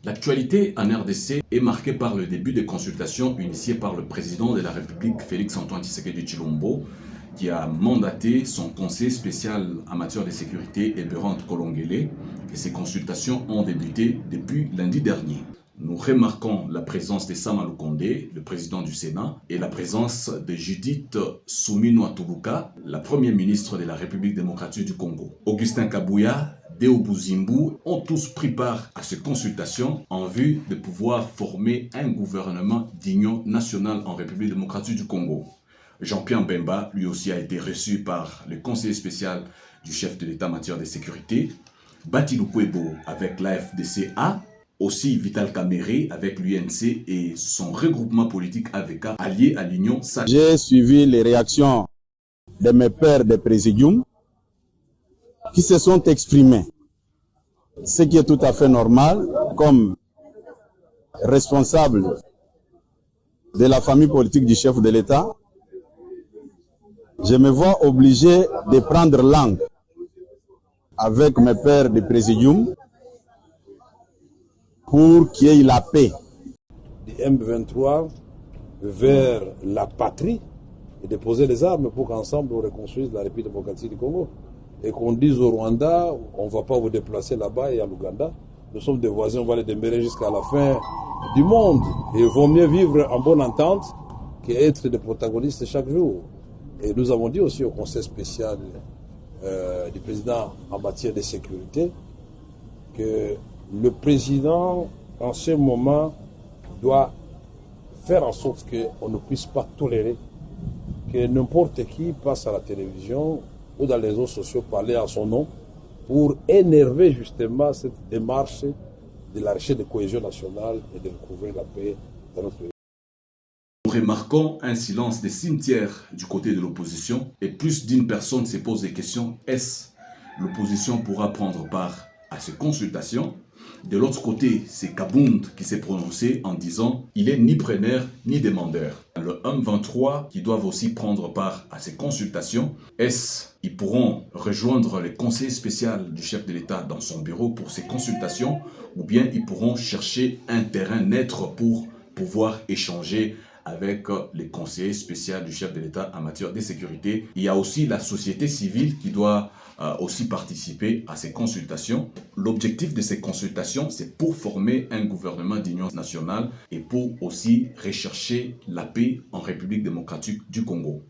L'actualité en RDC est marquée par le début des consultations initiées par le président de la République, Félix-Antoine Tshisekedi Tshilombo, qui a mandaté son conseil spécial en matière de sécurité, Eberhard Kolongele, et ces consultations ont débuté depuis lundi dernier. Nous remarquons la présence de Sama Lukonde, le président du Sénat, et la présence de Judith Suminwa-Tuluka, la première ministre de la République démocratique du Congo. Augustin Kabouya, Deo Buzimbu ont tous pris part à ces consultations en vue de pouvoir former un gouvernement d'union nationale en République démocratique du Congo. Jean-Pierre Bemba, lui aussi, a été reçu par le conseiller spécial du chef de l'État en matière de sécurité, Bati Lukwebo avec l'AFDCA, aussi Vital Kamerhe avec l'UNC et son regroupement politique AVK allié à l'Union Sacrée. J'ai suivi les réactions de mes pairs de présidium qui se sont exprimés, ce qui est tout à fait normal, comme responsable de la famille politique du chef de l'État. Je me vois obligé de prendre langue avec mes pairs de présidium pour qu'il y ait la paix. Du M23 vers la patrie et de poser les armes pour qu'ensemble on reconstruise la République démocratique du Congo. Et qu'on dise au Rwanda, on ne va pas vous déplacer là-bas et à l'Ouganda. Nous sommes des voisins, on va les demeurer jusqu'à la fin du monde. Et il vaut mieux vivre en bonne entente qu'être des protagonistes chaque jour. Et nous avons dit aussi au Conseil spécial du président en matière de sécurité que le président, en ce moment, doit faire en sorte qu'on ne puisse pas tolérer que n'importe qui passe à la télévision ou dans les réseaux sociaux parler à son nom pour énerver justement cette démarche de la recherche de cohésion nationale et de recouvrir la paix dans notre pays. Nous remarquons un silence des cimetières du côté de l'opposition et plus d'une personne se pose des questions. Est-ce l'opposition pourra prendre part à ces consultations? De l'autre côté, c'est Kabound qui s'est prononcé en disant il est ni preneur ni demandeur. Le M23 qui doivent aussi prendre part à ces consultations, est-ce ils pourront rejoindre le conseil spécial du chef de l'État dans son bureau pour ces consultations ou bien ils pourront chercher un terrain neutre pour pouvoir échanger avec les conseillers spéciaux du chef de l'État en matière de sécurité. Il y a aussi la société civile qui doit aussi participer à ces consultations. L'objectif de ces consultations, c'est pour former un gouvernement d'union nationale et pour aussi rechercher la paix en République démocratique du Congo.